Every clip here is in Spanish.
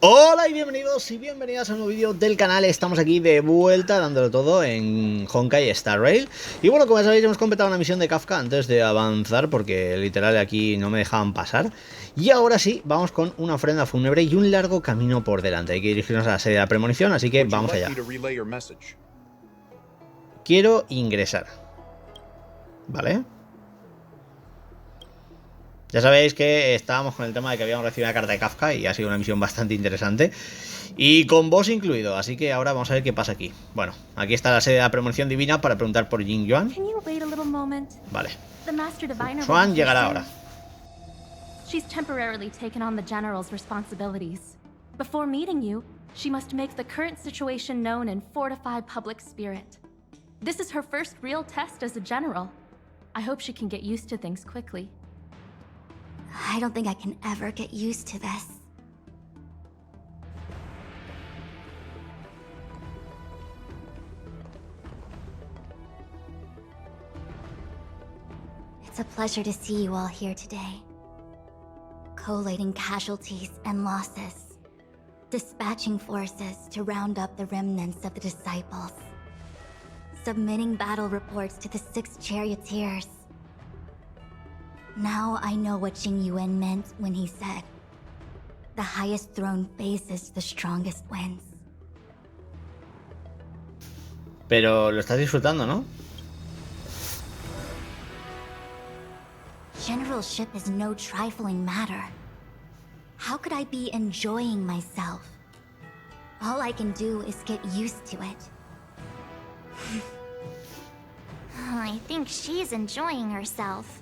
Hola y bienvenidos y bienvenidas a un nuevo vídeo del canal. Estamos aquí de vuelta dándolo todo en HONKAI STAR RAIL. Y bueno, como ya sabéis, hemos completado una misión de Kafka antes de avanzar, porque literal aquí no me dejaban pasar. Y ahora sí, vamos con una ofrenda fúnebre y un largo camino por delante. Hay que dirigirnos a la sede de la premonición, así que vamos allá. Quiero ingresar. ¿Vale? Ya sabéis que estábamos con el tema de que habíamos recibido una carta de Kafka y ha sido una misión bastante interesante. Y con boss incluido, así que ahora vamos a ver qué pasa aquí. Bueno, aquí está la sede de la premonición divina para preguntar por Jing Yuan. Vale. Xuan llegará ahora. She's temporarily taken on the general's responsibilities. Before meeting you, she must make the current situation known and fortify public spirit. This is her first real test as a general. I hope she can get used to things quickly. I don't think I can ever get used to this. It's a pleasure to see you all here today. Collating casualties and losses. Dispatching forces to round up the remnants of the disciples. Submitting battle reports to the 6 charioteers. Now I know what Jing Yuan meant when he said, "The highest throne faces the strongest wins." Pero lo estás disfrutando, ¿no? Generalship is no trifling matter. How could I be enjoying myself? All I can do is get used to it. I think she's enjoying herself.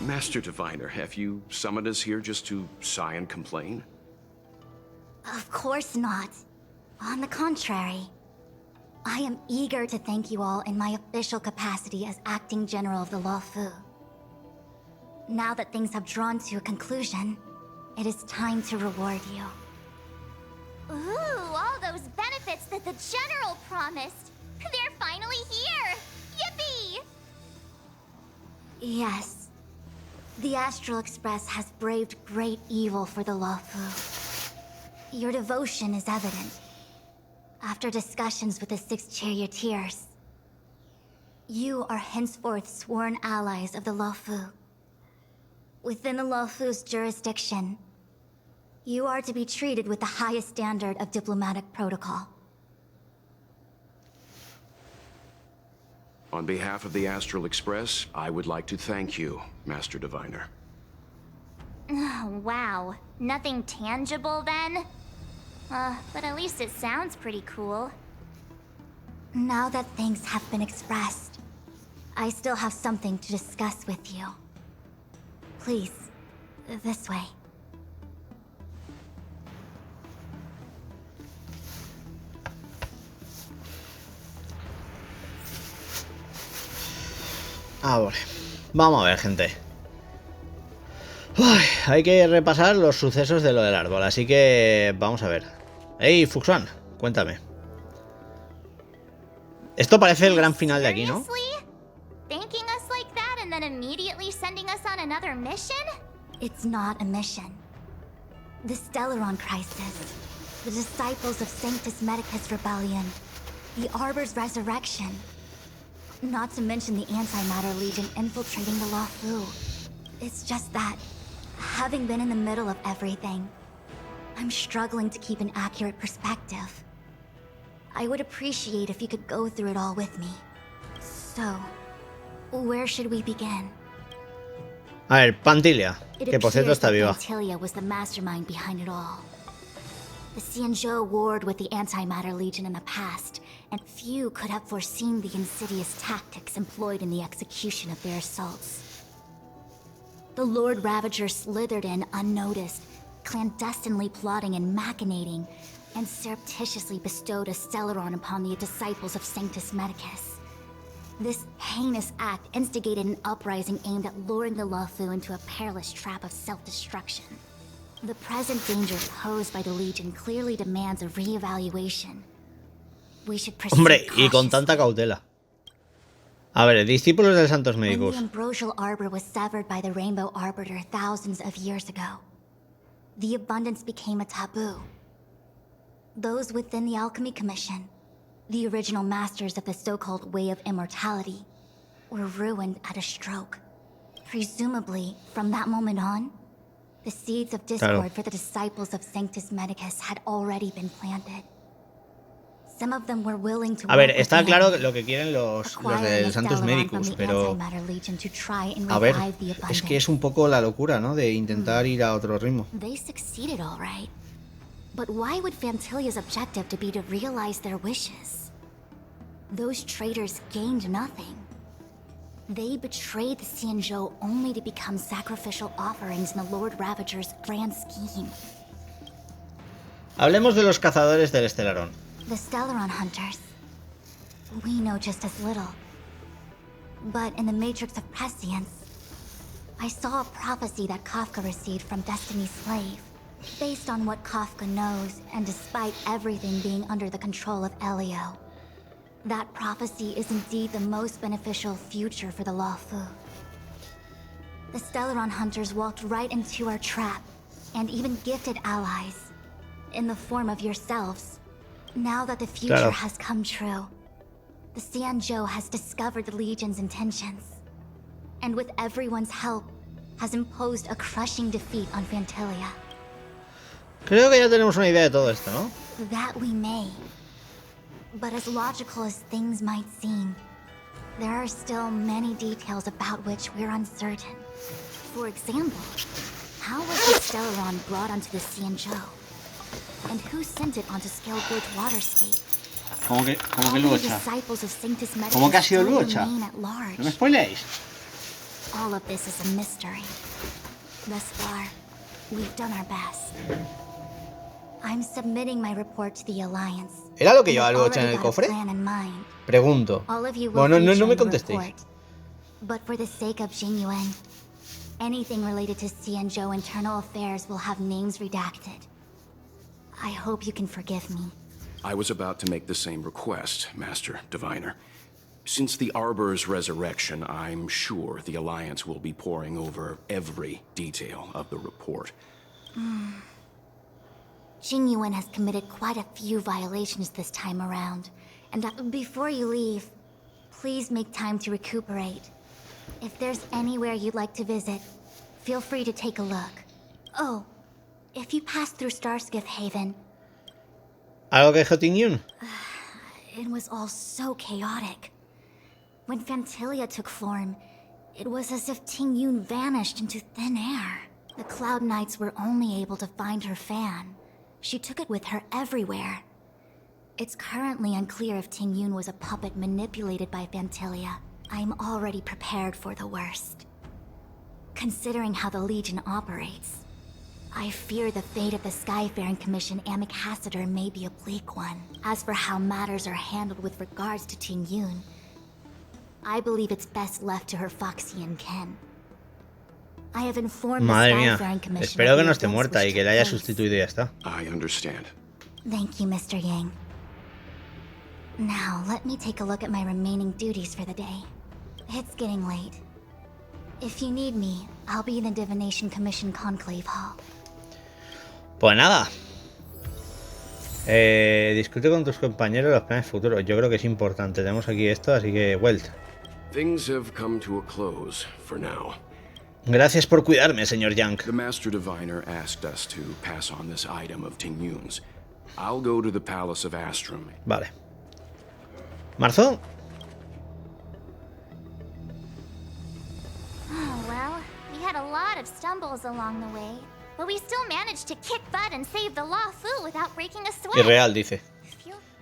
Master Diviner, have you summoned us here just to sigh and complain? Of course not. On the contrary. I am eager to thank you all in my official capacity as acting general of the Luofu. Now that things have drawn to a conclusion, it is time to reward you. Ooh, all those benefits that the general promised. They're finally here! Yippee! Yes. The Astral Express has braved great evil for the Luofu. Your devotion is evident. After discussions with the 6 charioteers, you are henceforth sworn allies of the Luofu. Within the Luofu's jurisdiction, you are to be treated with the highest standard of diplomatic protocol. On behalf of the Astral Express, I would like to thank you, Master Diviner. Oh, wow. Nothing tangible then? But at least it sounds pretty cool. Now that things have been expressed, I still have something to discuss with you. Please, this way. Ahora, vamos a ver, gente. Uy, hay que repasar los sucesos de lo del árbol, así que vamos a ver. Hey, Fuxuan, cuéntame. Esto parece el gran final de aquí, ¿no? Thanking us like that and then immediately sending us on another mission? It's not a mission. The Stellaron crisis, the disciples of Sanctus Medicus rebellion, the Arbor's resurrection. Not to mention the Antimatter Legion infiltrating the Luofu. It's just that, having been in the middle of everything, I'm struggling to keep an accurate perspective. I would appreciate if you could go through it all with me. So, where should we begin? A ver, Phantylia, que por cierto está viva. Phantylia was the mastermind behind it all. The Xianzhou warred with the Antimatter Legion in the past, and few could have foreseen the insidious tactics employed in the execution of their assaults. The Lord Ravager slithered in unnoticed, clandestinely plotting and machinating, and surreptitiously bestowed a Stellaron upon the disciples of Sanctus Medicus. This heinous act instigated an uprising aimed at luring the Luofu into a perilous trap of self-destruction. The present danger posed by the Legion clearly demands a re-evaluation. We should proceed Hombre, y con cautiously. tanta cautela. A ver, discípulos del Santos When Médicos. the ambrosial arbor was severed by the Rainbow Arbiter thousands of years ago, the abundance became a taboo. Those within the Alchemy Commission, the original masters of the so-called Way of Immortality, were ruined at a stroke. Presumably, from that moment on, the seeds of discord for the disciples of Sanctus Medicus had already been planted. Some of them were willing to A ver, está claro lo que quieren los del Sanctus Medicus, pero a ver, es que es un poco la locura, ¿no? De intentar ir a otro ritmo. They succeeded all right. But why would Phantylia's objective to be to realize their wishes? Those traitors gained nothing. They betrayed the Xianzhou only to become sacrificial offerings in the Lord Ravager's grand scheme. Hablemos de los cazadores del Estelarón. The Stellaron hunters. We know just as little. But in the Matrix of Prescience, I saw a prophecy that Kafka received from Destiny's slave. Based on what Kafka knows, and despite everything being under the control of Elio, that prophecy is indeed the most beneficial future for the Luofu. The Stellaron hunters walked right into our trap, and even gifted allies, in the form of yourselves. Now that the future has come true, the Xianzhou has discovered the Legion's intentions, and with everyone's help, has imposed a crushing defeat on Phantylia. Creo que ya tenemos una idea de todo esto, ¿no? That we may. But as logical as things might seem, there are still many details about which we're uncertain. For example, how was the Stellaron brought onto the Xianzhou? And who sent it onto Scalebridge Waterscape? ¿Cómo que Luocha? ¿Cómo que ha sido Luocha? ¿No me spoileáis? All of this is a mystery. Thus far, we've done our best. I'm submitting my report to the Alliance. ¿Era lo que llevaba Luocha en el cofre? Pregunto. Bueno, no me contestéis. But for the sake of Jingyuan, anything related to Xianzhou internal affairs will have names redacted. I hope you can forgive me. I was about to make the same request, Master Diviner. Since the Arbor's resurrection, I'm sure the Alliance will be poring over every detail of the report. Jingyuan has committed quite a few violations this time around. And before you leave, please make time to recuperate. If there's anywhere you'd like to visit, feel free to take a look. Oh, if you pass through Starskiff Haven... ¿Algo que dijo Ting-Yun? It was all so chaotic. When Phantylia took form, it was as if Ting-Yun vanished into thin air. The Cloud Knights were only able to find her fan. She took it with her everywhere. It's currently unclear if Ting-Yun was a puppet manipulated by Phantylia. I'm already prepared for the worst. Considering how the Legion operates, I fear the fate of the Skyfaring Commission Ambassador may be a bleak one. As for how matters are handled with regards to Ting-Yun, I believe it's best left to her Foxian kin. I have informed the Skyfaring Commission. Espero que no esté muerta y que la haya sustituido y ya está. I understand. Thank you, Mr. Yang. Now, let me take a look at my remaining duties for the day. It's getting late. If you need me, I'll be in the Divination Commission Conclave Hall. Pues nada. Discute con tus compañeros los planes futuros. Yo creo que es importante. Tenemos aquí esto, así que vuelta. Things have come to a close for now. Gracias por cuidarme, señor Yang. The Master Diviner asked us to pass on this item of Ting-Yun's. I'll go to the Palace of Astrum. Vale. ¿Marzo? Oh, well, we had a lot of stumbles along the way, but we still managed to kick butt and save the Luofu without breaking a sweat. Irreal, dice.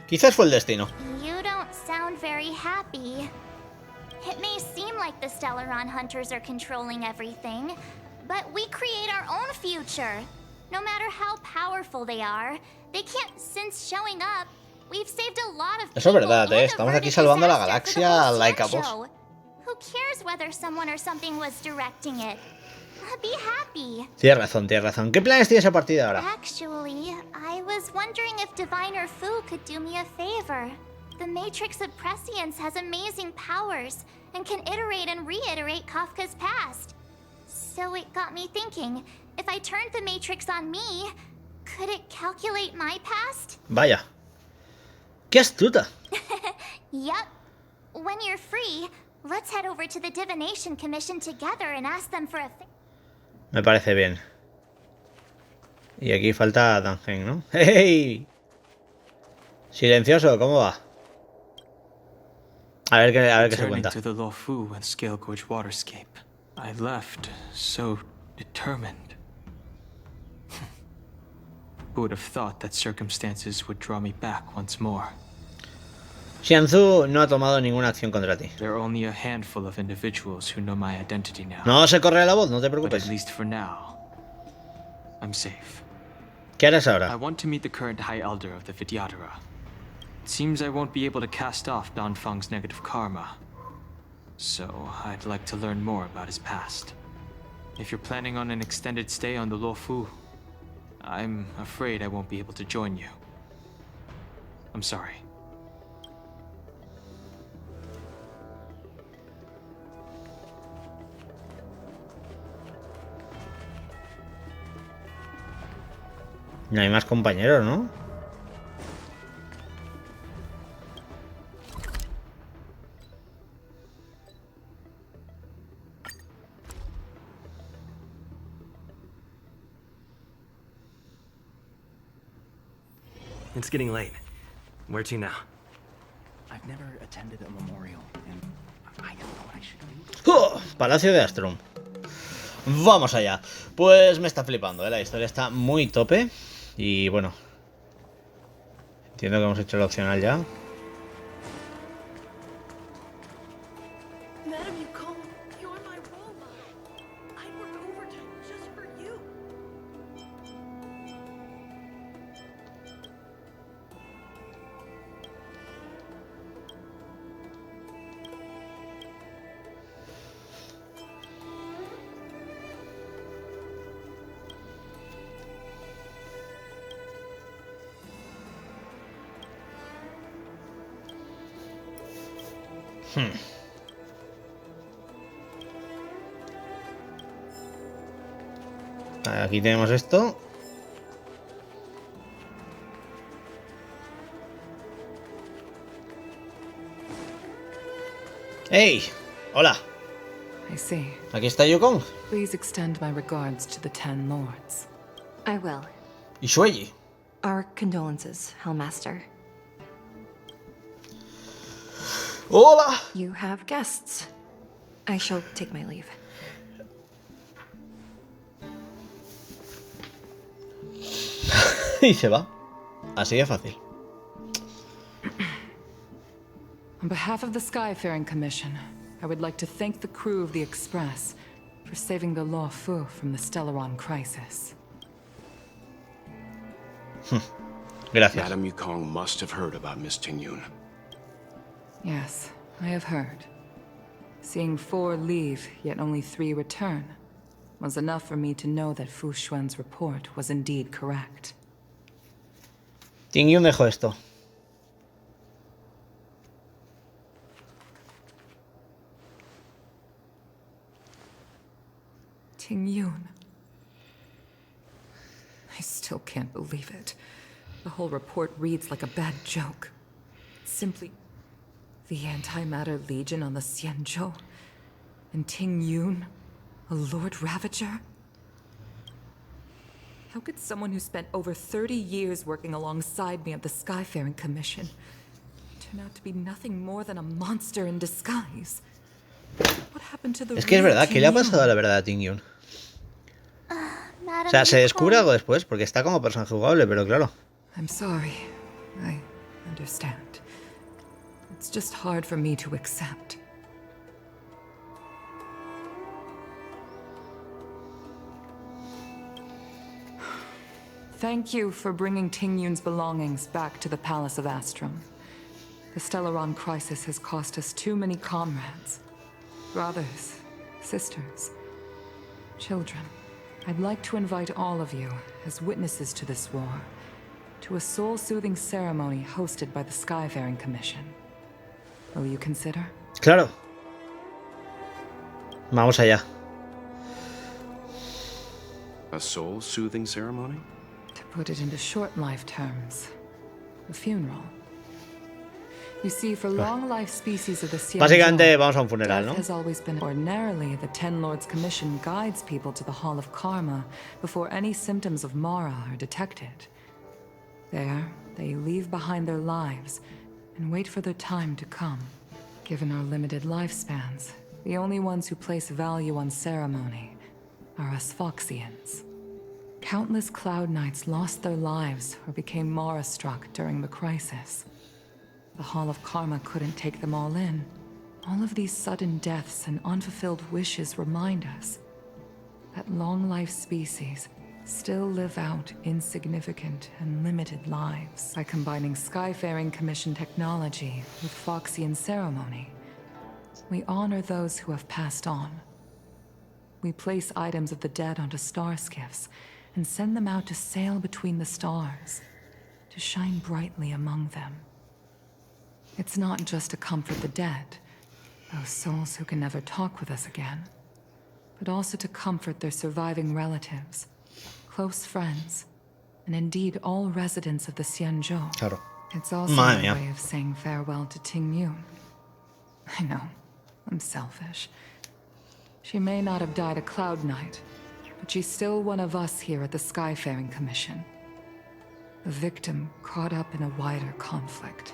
Quizás fue el destino. You don't sound very happy. It may seem like the Stellaron hunters are controlling everything, but we create our own future. No matter how powerful they are, they can't. Since showing up, we've saved a lot of people. Eso es verdad, estamos aquí salvando a la galaxia like a boss. Who cares whether someone or something was directing it? Be happy. Tienes razón, tienes razón. ¿Qué planes tienes a partir de ahora? Actually, I was wondering if Diviner Fu could do me a favor. The Matrix of Prescience has amazing powers and can iterate and reiterate Kafka's past. So it got me thinking, if I turned the Matrix on me, could it calculate my past? Vaya. ¡Qué astuta! Yup. When you're free, let's head over to the Divination Commission together and ask them for a Me parece bien. Y aquí falta Dangen, ¿no? ¡Hey! Silencioso, ¿cómo va? A ver qué se cuenta. To the Luofu and Scale Gorge waterscape. I left so determined. Who would have thought that circumstances would draw me back once more? Xianzhou no ha tomado ninguna acción contra ti. There are only a handful of individuals who know my identity now. No se corre la voz, no te But preocupes. at least for now, I'm safe. ¿Qué harás I ahora? want to meet the current High Elder of the Vidyadhara. It seems I won't be able to cast off Danfang's negative karma. So I'd like to learn more about his past. If you're planning on an extended stay on the Luofu, I'm afraid I won't be able to join you. I'm sorry. No hay más compañeros, ¿no? It's getting late. Where to now? I've never attended a memorial, and I don't know what I should do. ¡Oh! Palacio de Astrum. Vamos allá. Pues me está flipando, ¿eh? La historia está muy tope. Y bueno, entiendo que hemos hecho el opcional ya. Madam Yukong, you're my role model. I work overtime just for you. Aquí tenemos esto. ¡Hey! ¡Hola! I see. Aquí está Yukong. Please extend my regards to the 10 lords. I will. Y Shueyi. Our condolences, Hellmaster. ¡Hola! You have guests. I shall take my leave. Y se va. Así de fácil. On behalf of the Skyfaring Commission, I would like to thank the crew of the Express for saving the Luofu from the Stellaron crisis. Gracias. Madame Yukong must have heard about Miss Tingyun. Yes, I have heard. Seeing 4 leave, yet only 3 return, was enough for me to know that Fu Xuan's report was indeed correct. Tingyun dejó esto. Tingyun. I still can't believe it. The whole report reads like a bad joke. It's simply the Antimatter Legion on the Xianzhou, and Tingyun, a Lord Ravager? How could someone who spent over 30 years working alongside me at the Skyfaring Commission turn out to be nothing more than a monster in disguise? What happened to the Es que es verdad, ¿qué le ha real pasado a la verdad a Tingyun? Madam O sea, se descubre Yukong. algo después, porque está como personaje jugable, pero claro. I'm sorry. I understand. It's just hard for me to accept. Thank you for bringing Tingyun's belongings back to the Palace of Astrum. The Stellaron crisis has cost us too many comrades. Brothers, sisters, children. I'd like to invite all of you, as witnesses to this war, to a soul-soothing ceremony hosted by the Skyfaring Commission. Will you consider? Claro. Vamos allá. A soul-soothing ceremony? To put it into short life terms, a funeral. You see, for long life species of the Básicamente vamos a un funeral, ¿no? death has always been ordinarily the Ten Lords Commission guides people to the Hall of Karma before any symptoms of Mara are detected. There, they leave behind their lives and wait for their time to come. Given our limited lifespans, the only ones who place value on ceremony are us Foxians. Countless Cloud Knights lost their lives or became Mara-struck during the crisis. The Hall of Karma couldn't take them all in. All of these sudden deaths and unfulfilled wishes remind us that long-life species still live out insignificant and limited lives. By combining Skyfaring Commission technology with Foxian ceremony, we honor those who have passed on. We place items of the dead onto star skiffs and send them out to sail between the stars, to shine brightly among them. It's not just to comfort the dead, those souls who can never talk with us again, but also to comfort their surviving relatives, close friends, and indeed all residents of the Xianzhou. Claro. It's also a way of saying farewell to Ting Yun. I know, I'm selfish. She may not have died a Cloud Knight, but she's still one of us here at the Skyfaring Commission. A victim caught up in a wider conflict.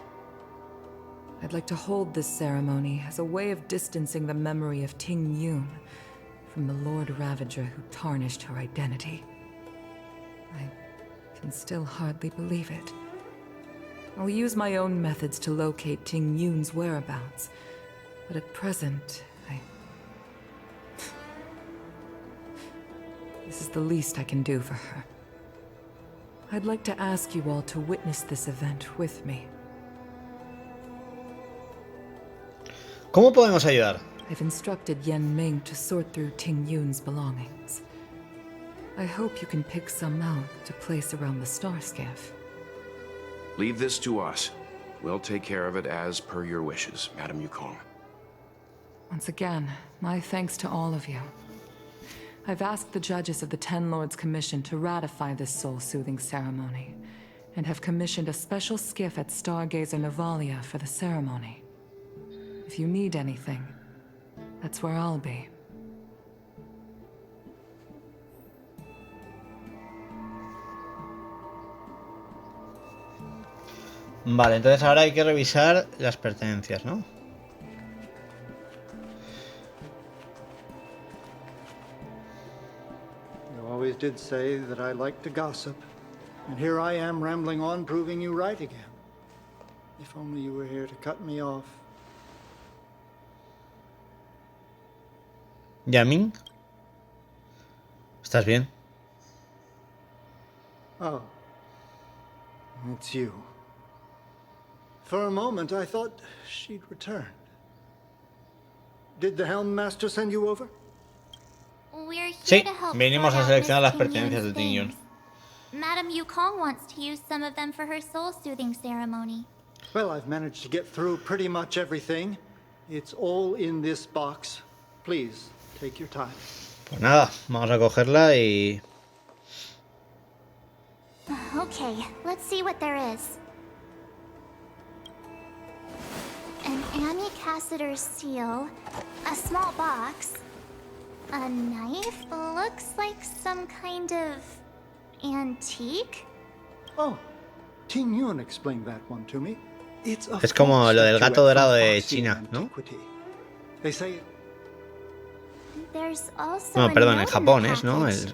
I'd like to hold this ceremony as a way of distancing the memory of Ting Yun from the Lord Ravager who tarnished her identity. I can still hardly believe it. I'll use my own methods to locate Ting Yun's whereabouts, but at present, this is the least I can do for her. I'd like to ask you all to witness this event with me. ¿Cómo podemos ayudar? I've instructed Yan Ming to sort through Ting Yun's belongings. I hope you can pick some out to place around the star skiff. Leave this to us. We'll take care of it as per your wishes, Madame Yukong. Once again, my thanks to all of you. I've asked the judges of the Ten Lords Commission to ratify this soul-soothing ceremony, and have commissioned a special skiff at Stargazer Navalia for the ceremony. If you need anything, that's where I'll be. Vale, entonces ahora hay que revisar las pertenencias, ¿no? You always did say that I like to gossip, and here I am rambling on, proving you right again. If only you were here to cut me off. Yamin, ¿estás bien? Oh, it's you. For a moment, I thought she'd returned. Did the Helm Master send you over? We're here Sí, to help venimos sort a out seleccionar las Miss Ting pertenencias de Yun's Ting Yun. things. Madame Yukong wants to use some of them for her soul-soothing ceremony. Well, I've managed to get through pretty much everything. It's all in this box. Please, take your time. Pues nada, vamos a cogerla y... Okay, let's see what there is. An Annie Cassiter's seal, a small box, a knife, looks like some kind of antique. Oh, Ting Yun explained that one to me. It's a Es como lo del gato dorado de Foxian China, ¿no? antiquity. They say There's also No, a perdón, en note in Japón the es, ¿no? package.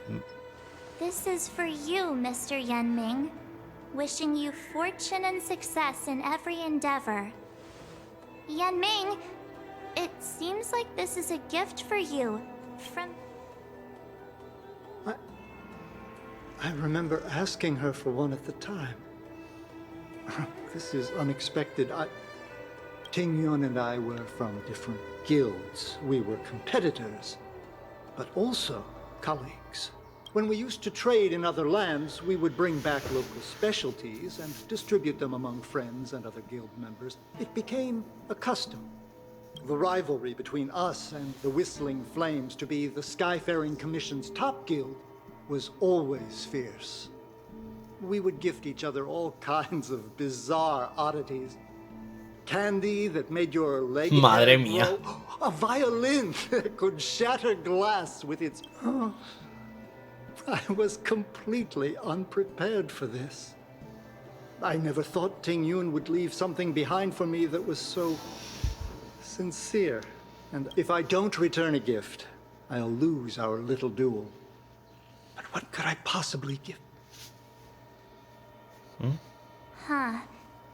This is for you, Mr. Yan Ming. Wishing you fortune and success in every endeavor. Yan Ming, it seems like this is a gift for you. From... I remember asking her for one at the time. This is unexpected. Ting Yun and I were from different guilds. We were competitors, but also colleagues. When we used to trade in other lands, we would bring back local specialties and distribute them among friends and other guild members. It became a custom. The rivalry between us and the Whistling Flames to be the Skyfaring Commission's top guild was always fierce. We would gift each other all kinds of bizarre oddities. Candy that made your leg Madre hair mía. grow. A violin that could shatter glass with its... Oh, I was completely unprepared for this. I never thought Ting Yun would leave something behind for me that was so sincere. And if I don't return a gift, I'll lose our little duel. But what could I possibly give? Huh.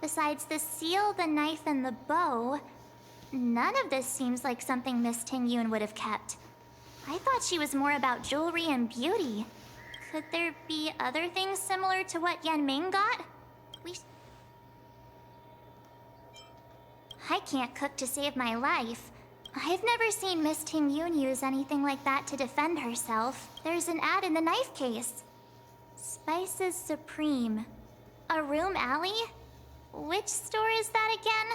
Besides the seal, the knife, and the bow, none of this seems like something Miss Ting Yun would have kept. I thought she was more about jewelry and beauty. Could there be other things similar to what Yan Ming got? I can't cook to save my life. I've never seen Miss Ting Yun use anything like that to defend herself. There's an ad in the knife case. Spices Supreme. A room alley? Which store is that again?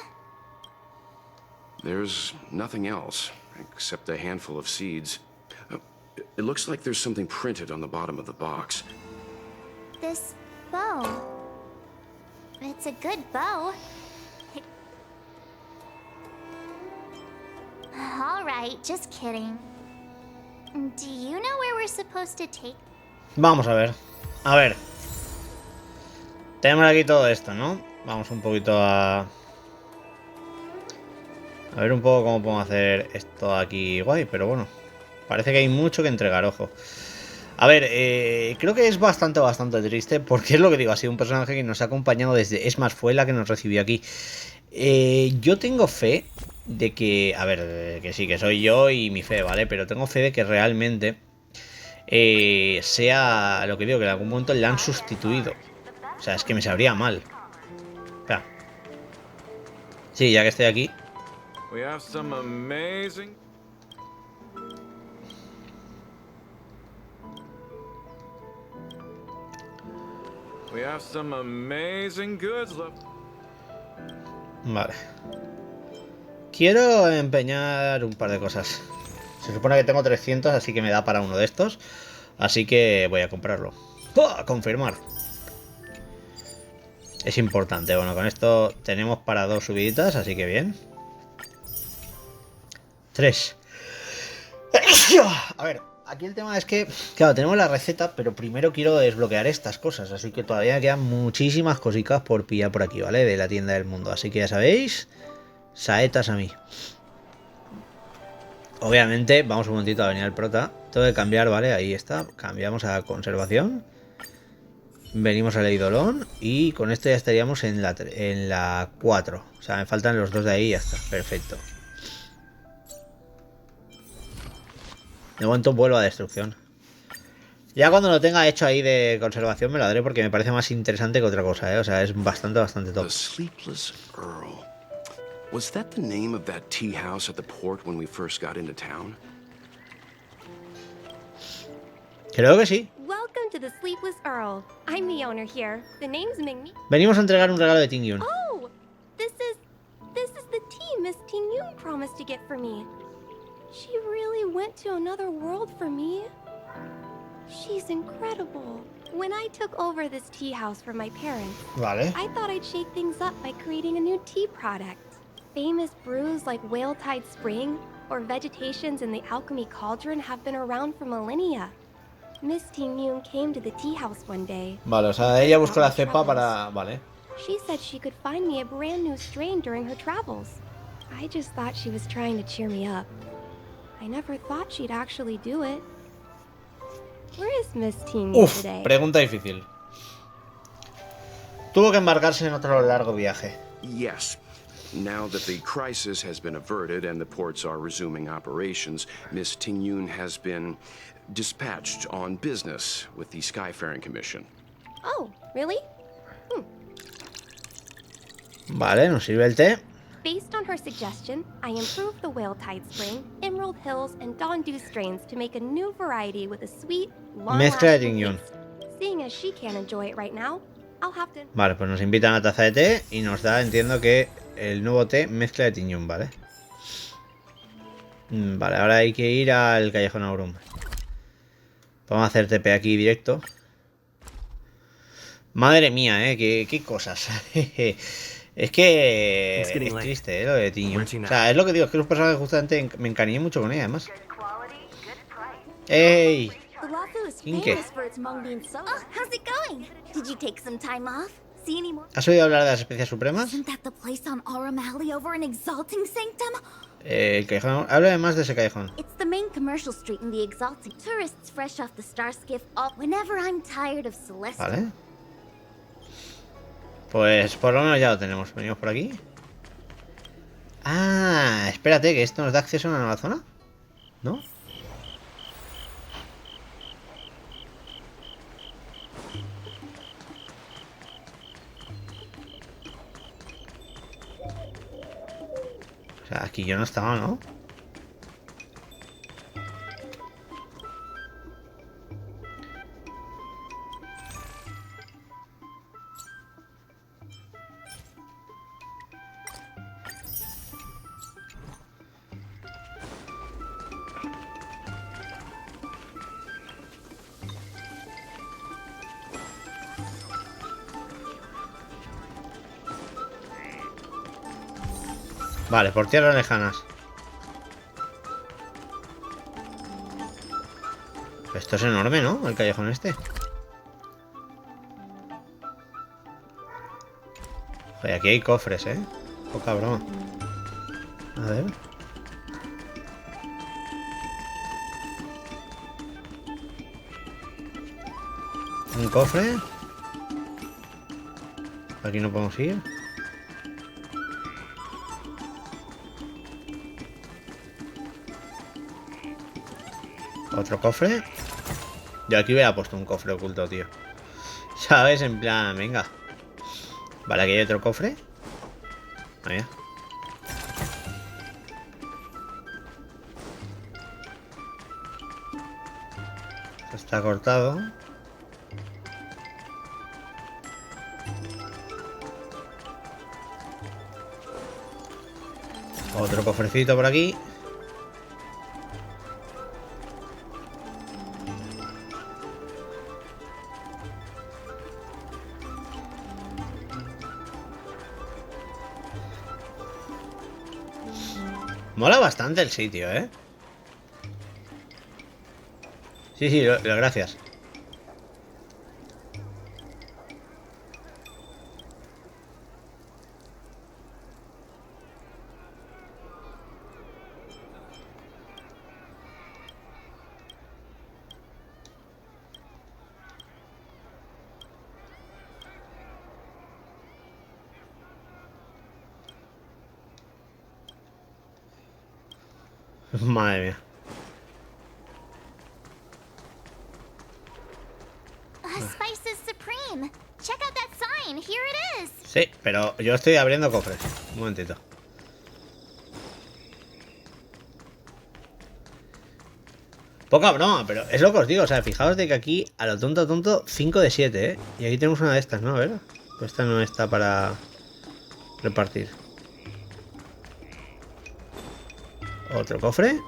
There's nothing else, except a handful of seeds. It looks like there's something printed on the bottom of the box. This bow. It's a good bow. Alright, just kidding. Do you know where we're supposed to take? Vamos a ver. A ver. Tenemos aquí todo esto, ¿no? Vamos un poquito a ver un poco cómo podemos hacer esto aquí guay, pero bueno. Parece que hay mucho que entregar, ojo. A ver, creo que es bastante triste, porque es lo que digo, ha sido un personaje que nos ha acompañado desde... Es más, fue la que nos recibió aquí. Yo tengo fe de que... A ver, que sí, que soy yo y mi fe, ¿vale? Pero tengo fe de que realmente sea lo que digo, que en algún momento le han sustituido. O sea, es que me sabría mal. Espera. Sí, ya que estoy aquí. We have some amazing... We have some amazing goods left. Vale. Quiero empeñar un par de cosas. Se supone que tengo 300, así que me da para uno de estos. Así que voy a comprarlo. ¡Oh! Confirmar. Es importante. Bueno, con esto tenemos para 2 subiditas, así que bien. 3. A ver, aquí el tema es que, claro, tenemos la receta, pero primero quiero desbloquear estas cosas. Así que todavía quedan muchísimas cositas por pillar por aquí, ¿vale? De la tienda del mundo. Así que ya sabéis, saetas a mí. Obviamente, vamos un momentito a venir al prota. Tengo que cambiar, ¿vale? Ahí está. Cambiamos a conservación. Venimos al Eidolon. Y con esto ya estaríamos en la 4. O sea, me faltan los 2 de ahí y ya está. Perfecto. De momento vuelvo a destrucción. Ya cuando lo tenga hecho ahí de conservación me lo daré, porque me parece más interesante que otra cosa, ¿eh? O sea, es bastante top. The Sleepless Earl. Was that the name of that tea house at the port when we first got into town? Creo que sí. Welcome to the Sleepless Earl. I'm the owner here. The name's Ming. Venimos a entregar un regalo de Ting Yun. Oh, this is the tea Miss Ting Yun promised to get for me. She really went to another world for me. She's incredible. When I took over this tea house from my parents, Vale. I thought I'd shake things up by creating a new tea product. Famous brews like Whale Tide Spring or vegetations in the alchemy cauldron have been around for millennia. Miss Ting Yun came to the tea house one day. Vale, o sea, ella buscó la cepa para... Vale. She said she could find me a brand new strain during her travels. I just thought she was trying to cheer me up. I never thought she'd actually do it. Where is Miss Ting Yun today? Pregunta difícil. Tuvo que embarcarse en otro largo viaje. Yes. Now that the crisis has been averted and the ports are resuming operations, Miss Ting Yun has been dispatched on business with the Skyfaring Commission. Oh, really? Vale, nos sirve el té. Based on her suggestion, I improved the Whale Tide Spring, Emerald Hills, and Dondu strains to make a new variety with a sweet, long-lasting taste. Seeing as she can't enjoy it right now, I'll have to... Vale, pues nos invitan a una taza de té y nos da, entiendo que el nuevo té mezcla de Ting Yun, ¿vale? Vale, ahora hay que ir al Callejón Aurum. Vamos a hacer TP aquí directo. Madre mía, qué cosas. Es que es triste, lo de Tiño. O sea, es lo que digo, es que los personajes justamente me encariñé mucho con ella, además. ¡Ey! ¿Qué? ¿Has oído hablar de las especies supremas? El callejón. Háblame más de ese callejón. It's the main commercial street in the Exalting. Tourists fresh off the star skiff all whenever I'm tired of Celestial. Vale. Pues por lo menos ya lo tenemos. Venimos por aquí. Ah, espérate, que esto nos da acceso a una nueva zona. ¿No? O sea, aquí yo no estaba, ¿no? Vale, por tierras lejanas. Esto es enorme, ¿no? El callejón este. Joder, aquí hay cofres, ¿eh? Poca broma. A ver. Un cofre. Aquí no podemos ir. Otro cofre. Yo aquí hubiera puesto un cofre oculto, tío. ¿Sabes? En plan, venga. Vale, aquí hay otro cofre. Ahí. Esto está cortado. Otro cofrecito por aquí. Mola bastante el sitio, ¿eh? Sí, gracias. Madre mía. Spices Supreme. Check out that sign. Here it is. Sí, pero yo estoy abriendo cofres. Un momentito. Poca broma, pero es lo que os digo. O sea, fijaos de que aquí, a lo tonto, 5 de 7, ¿eh? Y aquí tenemos una de estas, ¿no? A ver. Pues esta no está para repartir. Otro cofre.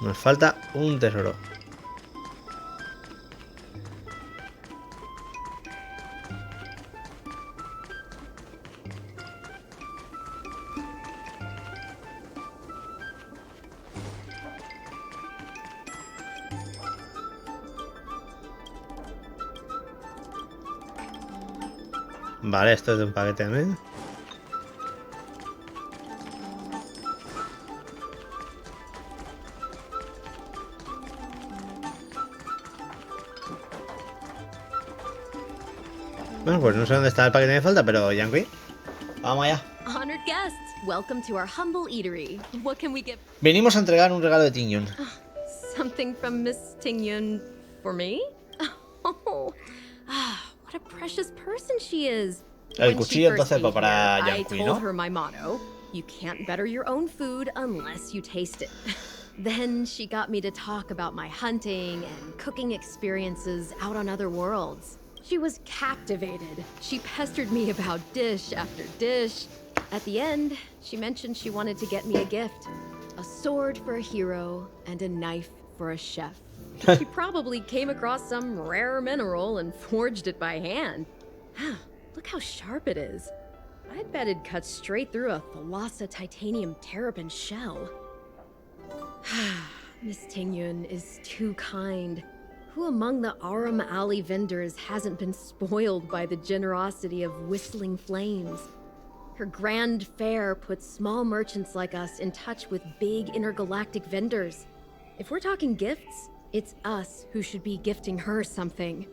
Nos falta un tesoro. Vale, esto es de un paquete también. Bueno, pues no sé dónde está el paquete que me falta, pero Yankee, vamos allá. Honored guests, welcome to our humble eatery. What can we get? Venimos a entregar un regalo de Tingyun. Something from Miss Tingyun for me? Oh, what a precious person she is. El cuchillo entonces va para Yankee, I ¿no? told her my motto: you can't better your own food unless you taste it. Then she got me to talk about my hunting and cooking experiences out on other worlds. She was captivated. She pestered me about dish after dish. At the end, she mentioned she wanted to get me a gift. A sword for a hero and a knife for a chef. She probably came across some rare mineral and forged it by hand. Look how sharp it is. I'd bet it cuts straight through a Thalassa titanium terrapin shell. Miss Tingyun is too kind. Who among the Aram Alley vendors hasn't been spoiled by the generosity of whistling flames? Her grand fare puts small merchants like us in touch with big intergalactic vendors. If we're talking gifts, it's us who should be gifting her something.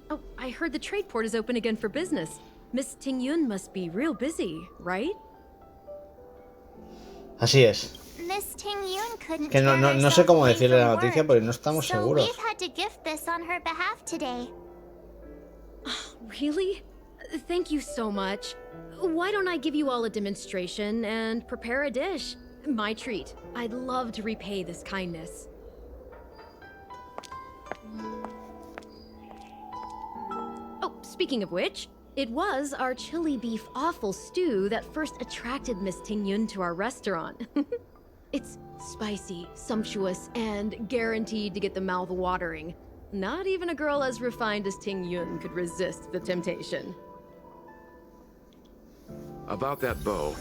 Oh, I heard the trade port is open again for business. Miss Tingyun must be real busy, right? Así es. Miss Tingyun couldn't Que no sé cómo decirle la noticia porque no estamos seguros. We've had to gift this on her behalf today. Really? Thank you so much. Why don't I give you all a demonstration and prepare a dish? My treat. I'd love to repay this kindness. Oh, speaking of which, it was our chili beef offal stew that first attracted Miss Tingyun to our restaurant. It's spicy, sumptuous, and guaranteed to get the mouth watering. Not even a girl as refined as Tingyun could resist the temptation. About that bow,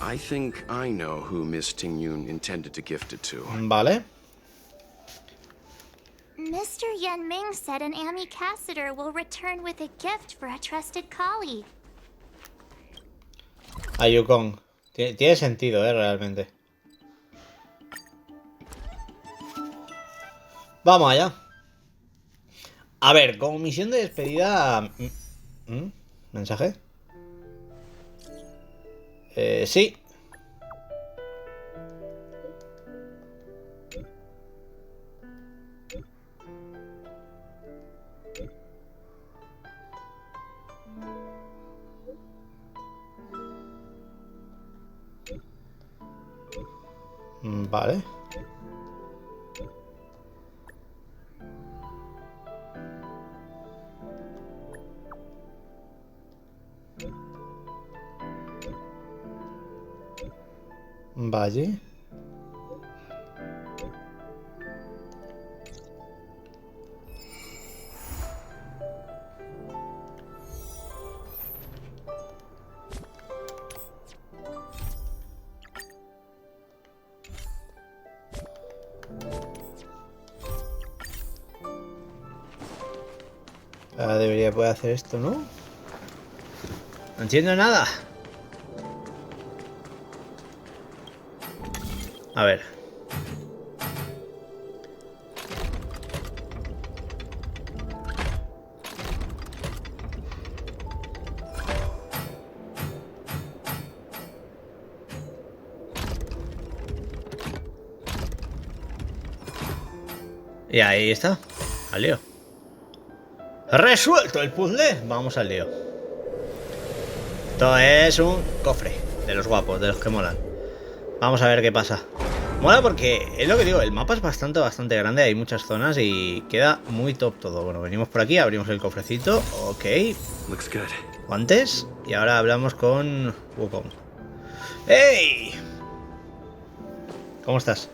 I think I know who Miss Tingyun intended to gift it to. Vale. Mr. Yenming said an ambassador will return with a gift for a trusted colleague. Ayukong. Tiene sentido, realmente. Vamos allá. A ver, como misión de despedida... ¿Mensaje? Sí. Vale. Vale. Ahora debería poder hacer esto, ¿no? No entiendo nada. A ver. Y ahí está. Al lío. Resuelto el puzzle. Vamos al lío. Esto es un cofre de los guapos, de los que molan. Vamos a ver qué pasa. Mola porque es lo que digo, el mapa es bastante grande, hay muchas zonas y queda muy top todo. Bueno, venimos por aquí, abrimos el cofrecito, ok. Guantes, y ahora hablamos con Wukong. ¡Hey! ¿Cómo estás?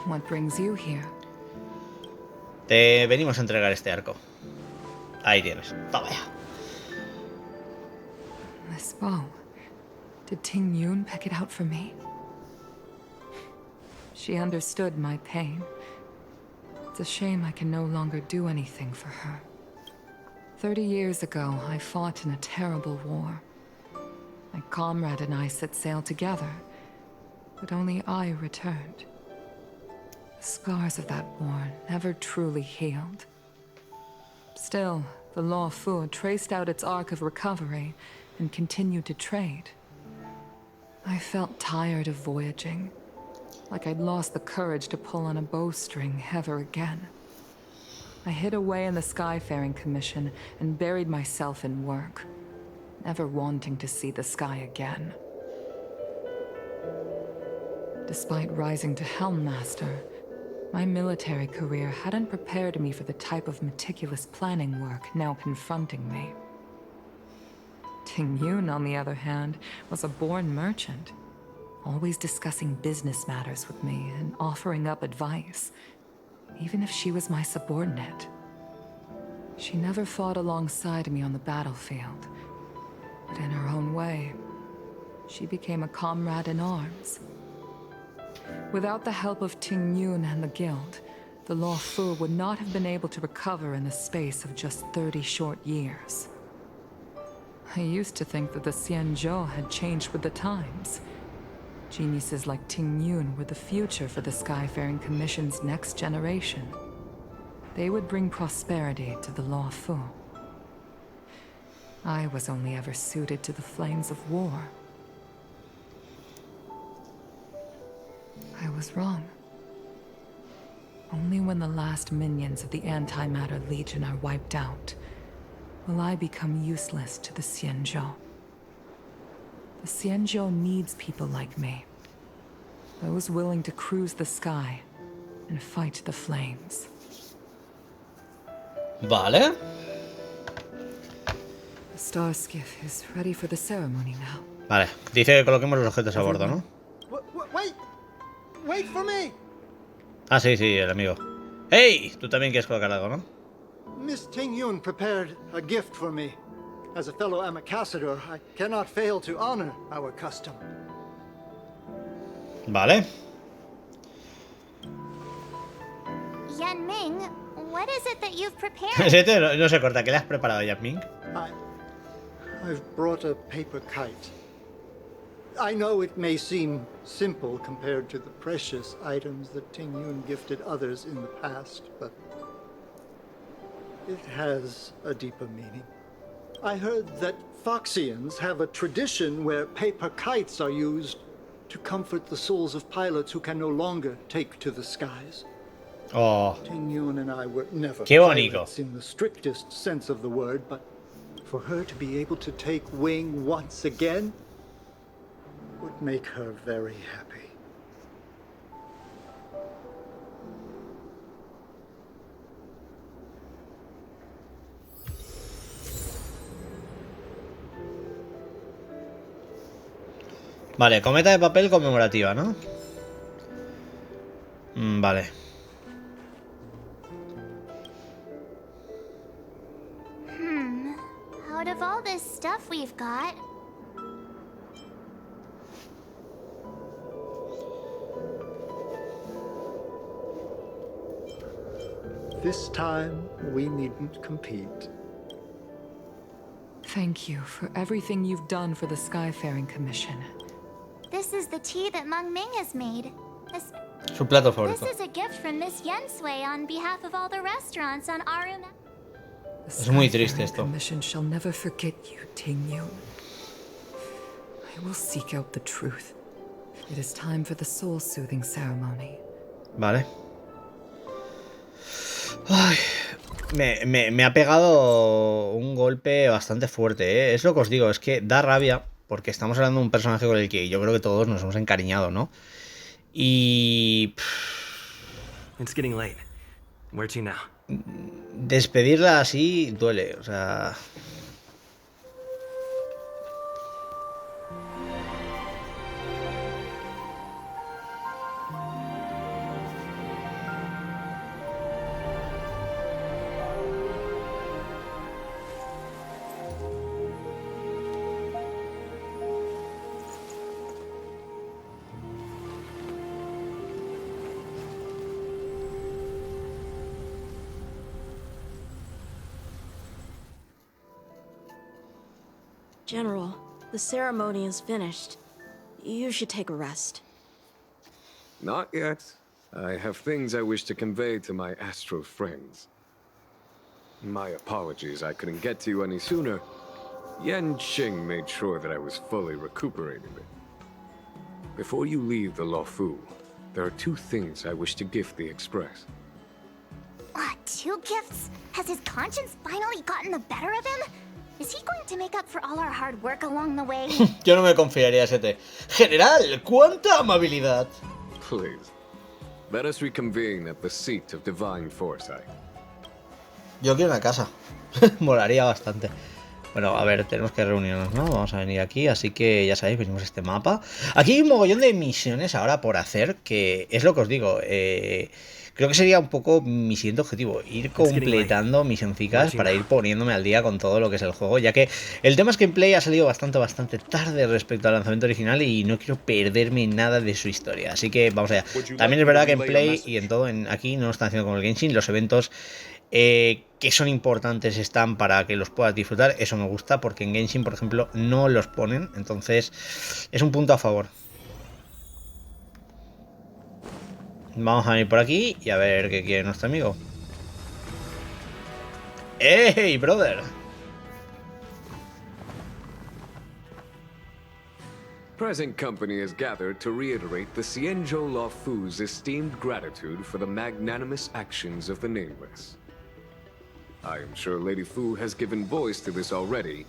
What brings you here? Te venimos a entregar este arco. Ahí tienes, toma ya. This bow. Did Tingyun pick it out for me? She understood my pain. It's a shame I can no longer do anything for her. 30 years ago, I fought in a terrible war. My comrade and I set sail together, but only I returned. The scars of that war never truly healed. Still, the Luofu traced out its arc of recovery and continued to trade. I felt tired of voyaging, like I'd lost the courage to pull on a bowstring ever again. I hid away in the Skyfaring Commission and buried myself in work, never wanting to see the sky again. Despite rising to Helm Master, my military career hadn't prepared me for the type of meticulous planning work now confronting me. Tingyun, on the other hand, was a born merchant. always discussing business matters with me and offering up advice, even if she was my subordinate. She never fought alongside me on the battlefield, but in her own way, she became a comrade in arms. Without the help of Ting Yun and the guild, the Luofu would not have been able to recover in the space of just 30 short years. I used to think that the Xianzhou had changed with the times. Geniuses like Ting Yun were the future for the Skyfaring Commission's next generation. They would bring prosperity to the Luofu. I was only ever suited to the flames of war. I was wrong. Only when the last minions of the Antimatter Legion are wiped out will I become useless to the Xianzhou. The Xianzhou needs people like me. Those willing to cruise the sky and fight the flames. Vale. The star skiff is ready for the ceremony now. Vale, dice que coloquemos los objetos a bordo, ¿no? Wait for me. Ah, sí, el amigo. ¡Hey! Tú también quieres colocar algo, ¿no? Miss Ting Yun prepared a gift for me. As a fellow ambassador, I cannot fail to honor our custom. Vale. Yanming, what is it that you've prepared? No se corta. ¿Qué le has preparado, Yasmin? I've brought a paper kite. I know it may seem simple compared to the precious items that Ting Yun gifted others in the past, but it has a deeper meaning. I heard that Foxians have a tradition where paper kites are used to comfort the souls of pilots who can no longer take to the skies. Oh. Ting Yun and I were never Qué bonito. pilots in the strictest sense of the word, but for her to be able to take wing once again would make her very happy. Vale, cometa de papel conmemorativa, ¿no? Vale. Out of all this stuff we've got, This time, we needn't compete. Thank you for everything you've done for the Skyfaring Commission. this is the tea that Meng Ming has made. Su plato favorito. This is a gift from Miss Yensui on behalf of all the restaurants on Arum. Es muy triste esto. The Commission shall never forget you, Ting Yun. I will seek out the truth. It is time for the soul-soothing ceremony. Vale. Ay, me ha pegado un golpe bastante fuerte, ¿eh? Es lo que os digo, es que da rabia, porque estamos hablando de un personaje con el que yo creo que todos nos hemos encariñado, ¿no? Y... It's getting late. Where to now? despedirla así duele, o sea... General, the ceremony is finished. You should take a rest. Not yet. I have things I wish to convey to my astro friends. My apologies, I couldn't get to you any sooner. Yan Qing made sure that I was fully recuperated. Before you leave the Luofu, there are two things I wish to gift the Express. Two gifts? Has his conscience finally gotten the better of him? Is he going to make up for all our hard work along the way? Yo no me confiaría, Sete. General, ¿cuánta amabilidad? Please, let us reconvene at the seat of divine foresight. Yo quiero una casa. Molaría bastante. Bueno, a ver, tenemos que reunirnos, ¿no? Vamos a venir aquí, así que ya sabéis, venimos a este mapa. Aquí hay un mogollón de misiones ahora por hacer, que es lo que os digo. Creo que sería un poco mi siguiente objetivo, ir completando misioncicas para ir poniéndome al día con todo lo que es el juego, ya que el tema es que en Play ha salido bastante tarde respecto al lanzamiento original y no quiero perderme nada de su historia, así que vamos allá. También es verdad que en Play y en todo, aquí no lo están haciendo como el Genshin, los eventos que son importantes están para que los puedas disfrutar, eso me gusta, porque en Genshin, por ejemplo, no los ponen, entonces es un punto a favor. Vamos a ir por aquí y a ver qué quiere nuestro amigo. ¡Hey, brother! Present company is gathered to reiterate the Xianzhou Luofu's esteemed gratitude for the magnanimous actions of the Nameless. I am sure Lady Fu has given voice to this already,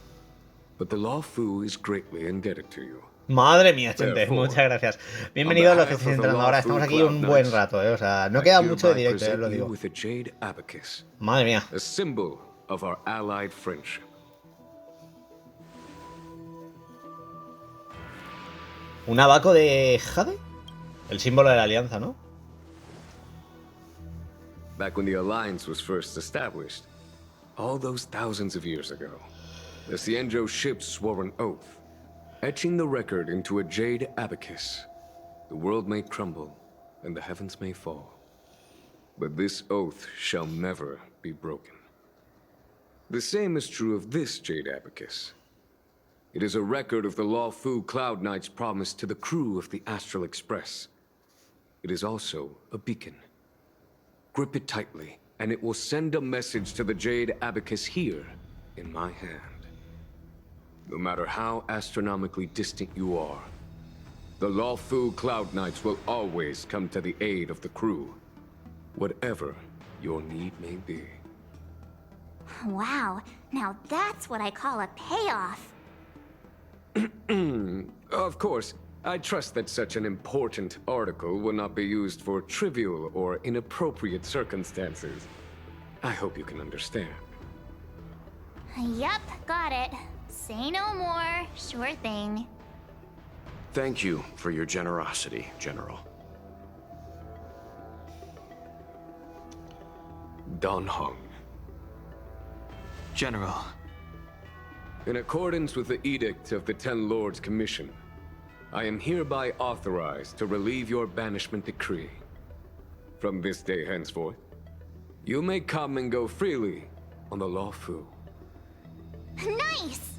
but the Luofu is greatly indebted to you. Madre mía, gente, muchas gracias. Bienvenidos a los que estáis entrando ahora. Estamos aquí un buen rato, o sea, no queda mucho de directo, os lo digo. Madre mía. A symbol of our allied friendship. ¿Un abaco de jade? El símbolo de la alianza, ¿no? Back when the alliance was first established, all those thousands of years ago, the Xianzhou ships swore an oath, etching the record into a jade abacus. The world may crumble, and the heavens may fall, but this oath shall never be broken. The same is true of this jade abacus. It is a record of the Luofu Cloud Knight's promise to the crew of the Astral Express. It is also a beacon. Grip it tightly, and it will send a message to the jade abacus here, in my hand. No matter how astronomically distant you are, the Luofu Cloud Knights will always come to the aid of the crew, whatever your need may be. Wow, now that's what I call a payoff. Of course, I trust that such an important article will not be used for trivial or inappropriate circumstances. I hope you can understand. Yep, got it. Say no more. Sure thing. Thank you for your generosity, General. Don Hong. General. In accordance with the Edict of the Ten Lords Commission, I am hereby authorized to relieve your banishment decree. From this day henceforth, you may come and go freely on the Luofu. Nice!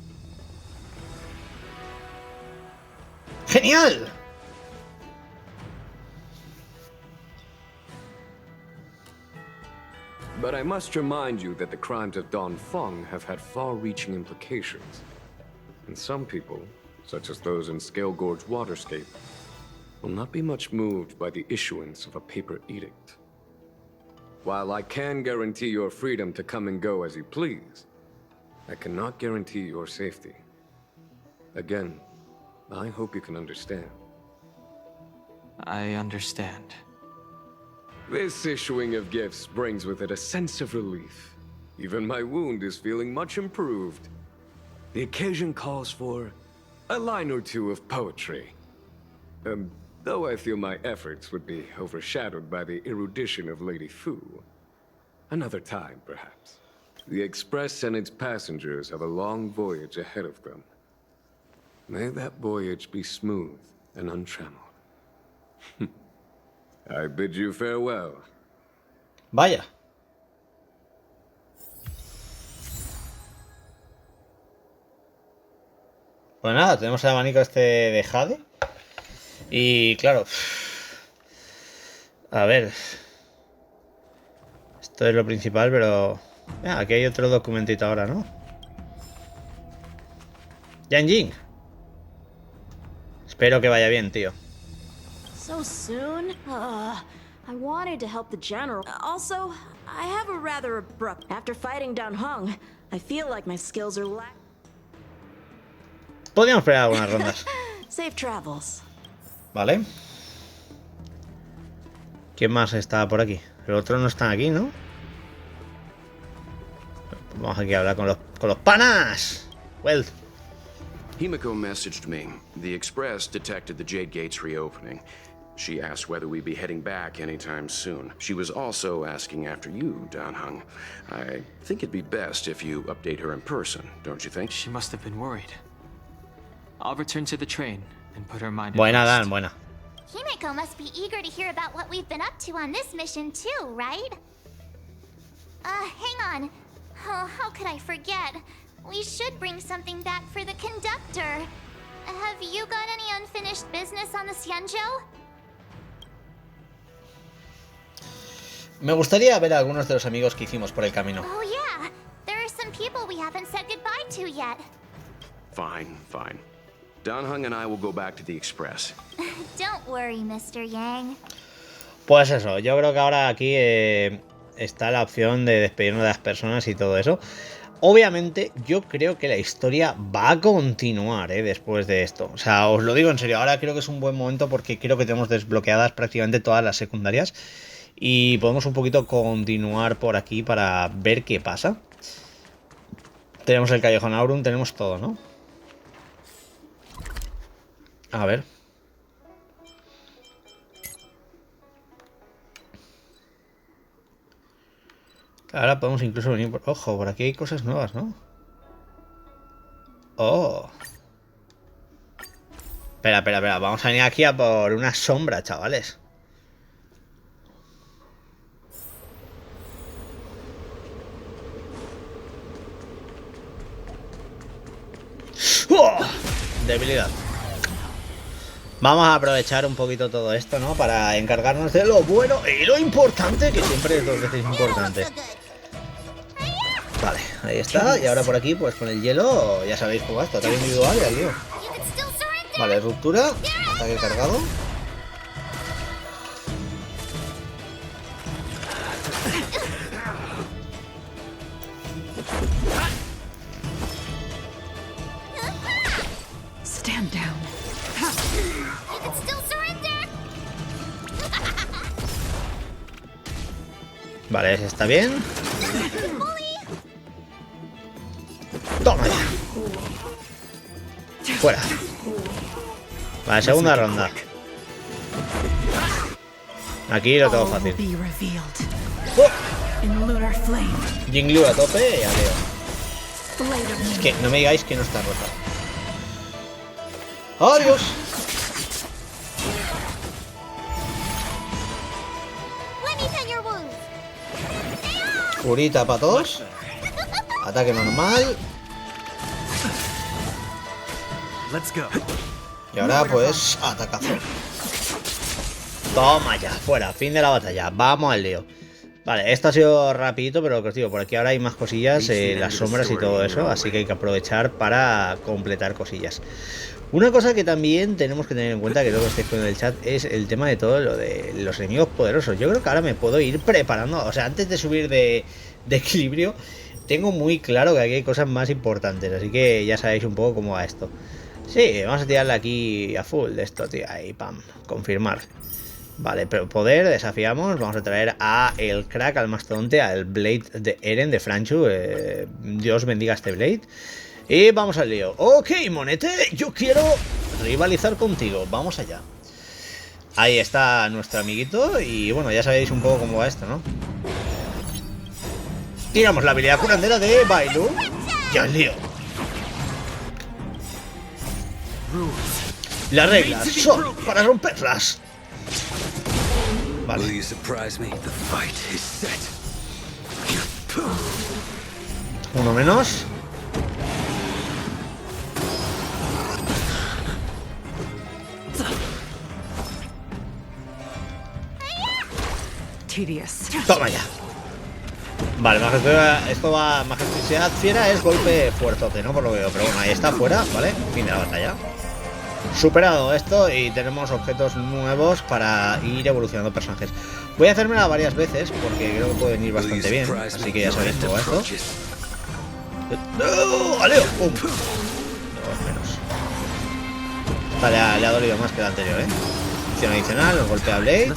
¡Genial! But I must remind you that the crimes of Don Feng have had far-reaching implications. And some people, such as those in Scale Gorge Waterscape, will not be much moved by the issuance of a paper edict. While I can guarantee your freedom to come and go as you please, I cannot guarantee your safety. Again, I hope you can understand. I understand. This issuing of gifts brings with it a sense of relief. Even my wound is feeling much improved. The occasion calls for a line or two of poetry. Though I feel my efforts would be overshadowed by the erudition of Lady Fu. Another time, perhaps. The Express and its passengers have a long voyage ahead of them. May that voyage be smooth and untrammeled. I bid you farewell. Vaya. Pues nada, tenemos el abanico este de jade. Y claro, a ver, esto es lo principal, pero aquí hay otro documentito ahora, ¿no? Yanjing. Espero que vaya bien, tío. So soon? I wanted to help the general. Also, I have a rather abrupt... After fighting Don Hong, I feel like my skills are lacking. Podríamos esperar algunas rondas. Safe travels. Vale. ¿Quién más está por aquí? Los otros no están aquí, ¿no? Vamos aquí a hablar con los panas. Well. Himiko messaged me. The Express detected the Jade Gate's reopening. She asked whether we'd be heading back anytime soon. She was also asking after you, Dan-hung. I think it'd be best if you update her in person, don't you think? She must have been worried. I'll return to the train and put her mind at Buena, rest. Dan, buena. Himiko must be eager to hear about what we've been up to on this mission too, right? Hang on. Oh, how could I forget? We should bring something back for the conductor. Have you got any unfinished business on the Xianzhou? Me gustaría ver a algunos de los amigos que hicimos por el camino. Oh yeah, there are some people we haven't said goodbye to yet. Fine, fine. Dan-hung and I will go back to the Express. Don't worry, Mr. Yang. Pues eso, yo creo que ahora aquí está la opción de despedirnos de las personas y todo eso. Obviamente, yo creo que la historia va a continuar después de esto. O sea, os lo digo en serio, ahora creo que es un buen momento porque creo que tenemos desbloqueadas prácticamente todas las secundarias. Y podemos un poquito continuar por aquí para ver qué pasa. Tenemos el Callejón Aurum, tenemos todo, ¿no? A ver. Ahora podemos incluso venir por... Ojo, por aquí hay cosas nuevas, ¿no? Oh. Espera. Vamos a venir aquí a por una sombra, chavales. ¡Oh! Debilidad. Vamos a aprovechar un poquito todo esto, ¿no? Para encargarnos de lo bueno y lo importante, que siempre es dos veces importante. Vale, ahí está. Y ahora por aquí, pues con el hielo, ya sabéis cómo va esto. Ataque individual y al lío. Vale, ruptura. Ataque cargado. Stand down. Vale, ese está bien. Toma ya. Fuera. Vale, segunda ronda. Aquí lo tengo fácil. ¡Oh! Jinglu a tope y aleo. Es que no me digáis que no está rota. ¡Adiós! Curita para todos. Ataque normal. Y ahora pues atacazo. Toma ya, fuera, fin de la batalla. Vamos al lío. Vale, esto ha sido rapidito, pero lo que os digo, por aquí ahora hay más cosillas, las sombras y todo eso, así que hay que aprovechar para completar cosillas. Una cosa que también tenemos que tener en cuenta, que luego estáis poniendo en el chat, es el tema de todo lo de los enemigos poderosos. Yo creo que ahora me puedo ir preparando, o sea, antes de subir de equilibrio, tengo muy claro que aquí hay cosas más importantes, así que ya sabéis un poco cómo va esto. Sí, vamos a tirarle aquí a full de esto, tío, ahí, pam, confirmar. Vale, pero poder, desafiamos, vamos a traer a el crack, al mastodonte, al Blade de Eren, de Franchu, Dios bendiga este Blade. Y vamos al lío. Ok, monete, yo quiero rivalizar contigo, vamos allá. Ahí está nuestro amiguito y bueno, ya sabéis un poco cómo va esto, ¿no? Tiramos la habilidad curandera de Bailu y al lío. Las reglas son para romperlas. Vale. Uno menos. Toma ya. Vale, esto va. Majestuosidad fiera es golpe fuerzote, ¿no? Por lo que veo. Pero bueno, ahí está fuera, ¿vale? Fin de la batalla. Superado esto y tenemos objetos nuevos para ir evolucionando personajes. Voy a hacérmela varias veces porque creo que puede venir bastante bien. Así que ya sabéis todo esto. ¡No! ¡Aleo! ¡Pum! Dos menos. Vale, le ha dolido más que el anterior, ¿eh? Acción adicional, nos golpea Blade.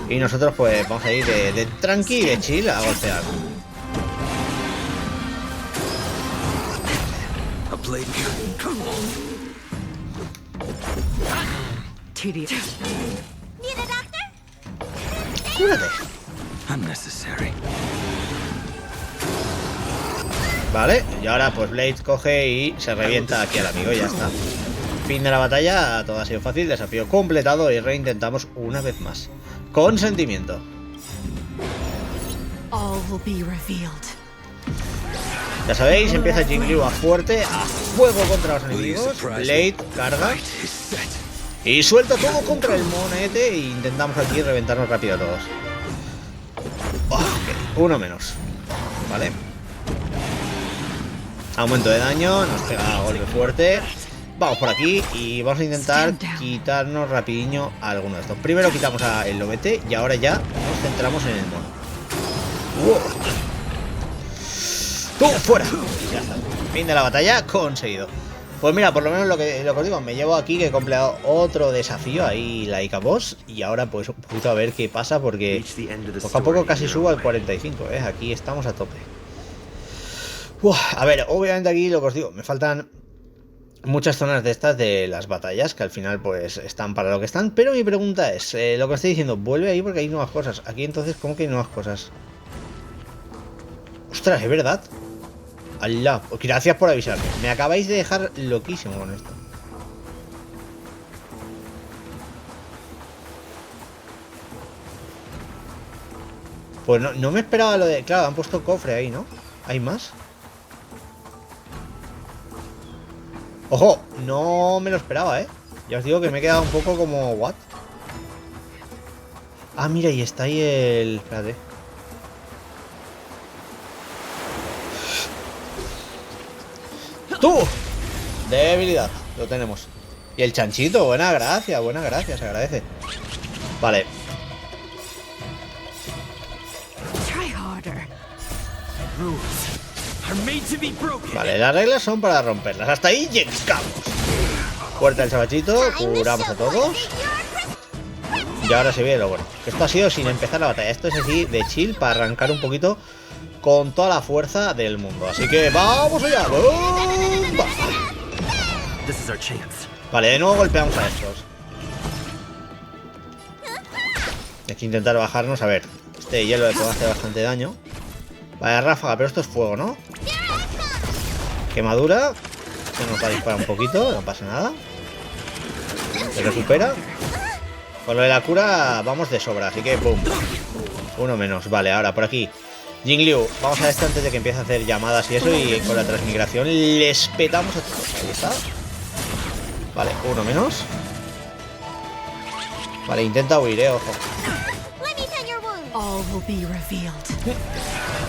Y nosotros pues vamos a ir de tranqui y de chill a golpear. played tedious. Need a doctor? Cúrate. Unnecessary. Vale, y ahora pues Blade coge y se revienta aquí al amigo y ya está. Fin de la batalla, todo ha sido fácil, desafío completado y reintentamos una vez más. Con sentimiento. All will be revealed. Ya sabéis, empieza Jingliu a fuerte, a fuego contra los enemigos. Blade carga y suelta todo contra el monete e intentamos aquí reventarnos rápido a todos. Ok, uno menos. Vale. Aumento de daño, nos pega golpe fuerte. Vamos por aquí y vamos a intentar quitarnos rapidinho a alguno de estos. Primero quitamos el lobete y ahora ya nos centramos en el mono. ¡Wow! ¡Tú, fuera! Ya está. Fin de la batalla conseguido. Pues mira, por lo menos lo que os digo, me llevo aquí que he completado otro desafío ahí, la Ica Boss. Y ahora pues un poquito a ver qué pasa porque poco a poco casi subo al 45, ¿eh? Aquí estamos a tope. A ver, obviamente aquí lo que os digo, me faltan muchas zonas de estas de las batallas que al final pues están para lo que están. Pero mi pregunta es, lo que estoy diciendo, vuelve ahí porque hay nuevas cosas. Aquí entonces, ¿cómo que hay nuevas cosas? Ostras, es verdad. Allah, gracias por avisarme. Me acabáis de dejar loquísimo con esto. Pues no me esperaba lo de... Claro, han puesto cofre ahí, ¿no? ¿Hay más? Ojo, no me lo esperaba, ¿eh? Ya os digo que me he quedado un poco como... ¿What? Ah, mira, y está ahí el... Espérate. ¡Tú! Debilidad, lo tenemos. Y el chanchito, buena gracia, se agradece. Vale. Vale, las reglas son para romperlas. Hasta ahí llegamos. Puerta del sabachito, curamos a todos. Y ahora se ve lo bueno. Esto ha sido sin empezar la batalla. Esto es así de chill para arrancar un poquito con toda la fuerza del mundo. Así que vamos allá. ¡Bumba! Vale, de nuevo golpeamos a estos. Hay que intentar bajarnos. A ver, este hielo le puede hacer bastante daño. Vaya ráfaga, pero esto es fuego, ¿no? Quemadura. Se nos va a disparar un poquito, no pasa nada. Se recupera. Con lo de la cura vamos de sobra, así que pum. Uno menos. Vale, ahora por aquí Jingliu, vamos a esto antes de que empiece a hacer llamadas y eso. Y con la transmigración les petamos a todos. Ahí está. Vale, uno menos. Vale, intenta huir, ojo.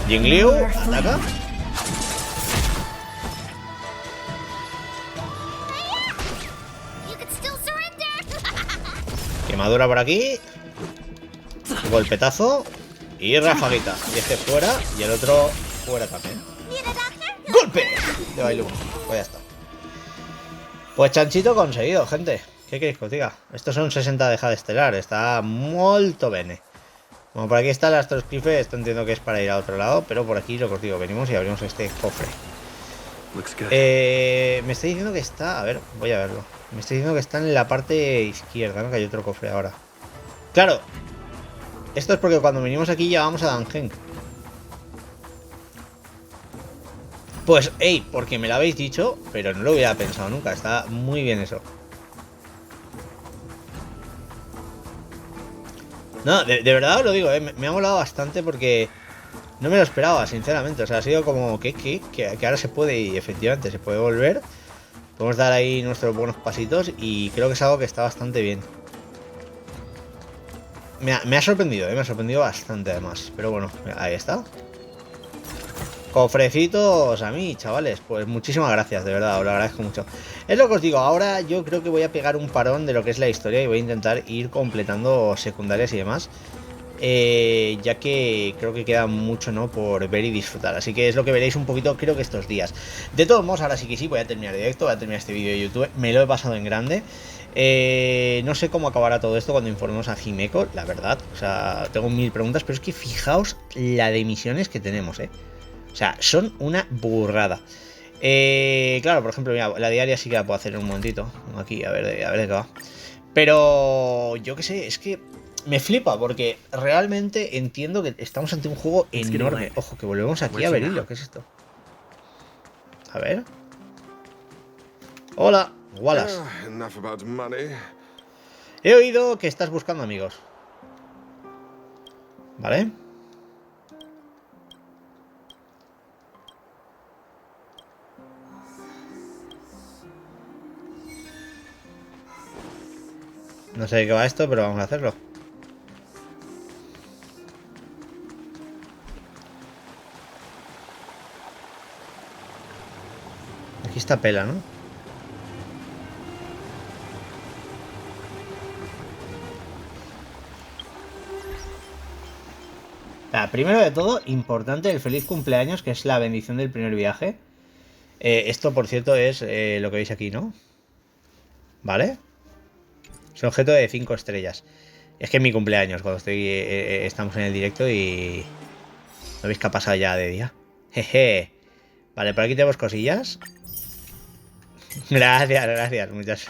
Jingliu, ataca. Quemadura por aquí. Golpetazo. Y rafaguita. Y este fuera. Y el otro fuera también. ¡Golpe! De bailú. Pues ya está. Pues chanchito conseguido, gente. ¿Qué queréis que os diga? Estos son 60 de Jade Estelar. Está molto bene. Bueno, por aquí está el Astroscrife. Esto entiendo que es para ir a otro lado. Pero por aquí lo que os digo, venimos y abrimos este cofre. Me está diciendo que está... A ver, voy a verlo. Me está diciendo que está en la parte izquierda, ¿no? Que hay otro cofre ahora. Claro. Esto es porque cuando venimos aquí ya vamos a Dangen. Pues, hey, porque me lo habéis dicho, pero no lo hubiera pensado nunca. Está muy bien eso. No, de verdad os lo digo, me ha molado bastante porque no me lo esperaba, sinceramente. O sea, ha sido como que ahora se puede, y efectivamente se puede volver. Podemos dar ahí nuestros buenos pasitos y creo que es algo que está bastante bien. Me ha sorprendido, me ha sorprendido bastante además. Pero bueno, ahí está. Cofrecitos a mí, chavales. Pues muchísimas gracias, de verdad, os lo agradezco mucho. Es lo que os digo, ahora yo creo que voy a pegar un parón de lo que es la historia y voy a intentar ir completando secundarias y demás. Ya que creo que queda mucho, ¿no?, por ver y disfrutar. Así que es lo que veréis un poquito, creo que estos días. De todos modos, ahora sí que sí, voy a terminar directo, voy a terminar este vídeo de YouTube. Me lo he pasado en grande. No sé cómo acabará todo esto cuando informemos a Himeko, la verdad. O sea, tengo 1000 preguntas, pero es que fijaos la de misiones que tenemos, O sea, son una burrada. Claro, por ejemplo, mira, la diaria sí que la puedo hacer en un momentito. Aquí, a ver de qué va. Pero yo qué sé, es que me flipa porque realmente entiendo que estamos ante un juego enorme. Ojo, que volvemos aquí a ver hilo. ¿Qué es esto? A ver. Hola, Wallace. He oído que estás buscando amigos. ¿Vale? No sé de qué va esto, pero vamos a hacerlo. Aquí está pela, ¿no? Primero de todo, importante el feliz cumpleaños, que es la bendición del primer viaje. Esto, por cierto, es lo que veis aquí, ¿no? ¿Vale? Es un objeto de 5 estrellas. Es que es mi cumpleaños, cuando estamos en el directo y... ¿No veis que ha pasado ya de día? Jeje. Vale, por aquí tenemos cosillas. Gracias, muchas.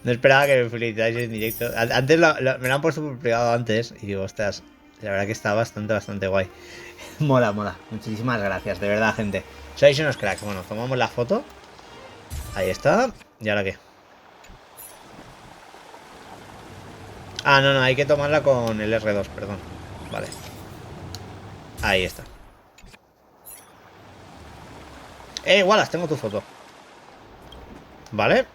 No esperaba que me felicitáis en directo. Antes me lo han puesto por privado antes. Y digo, ostras, la verdad que está bastante guay. Mola. Muchísimas gracias, de verdad, gente. Sois unos cracks. Bueno, tomamos la foto. Ahí está. ¿Y ahora qué? Ah, no, hay que tomarla con el R2, perdón. Vale. Ahí está. Wallace, tengo tu foto. Vale.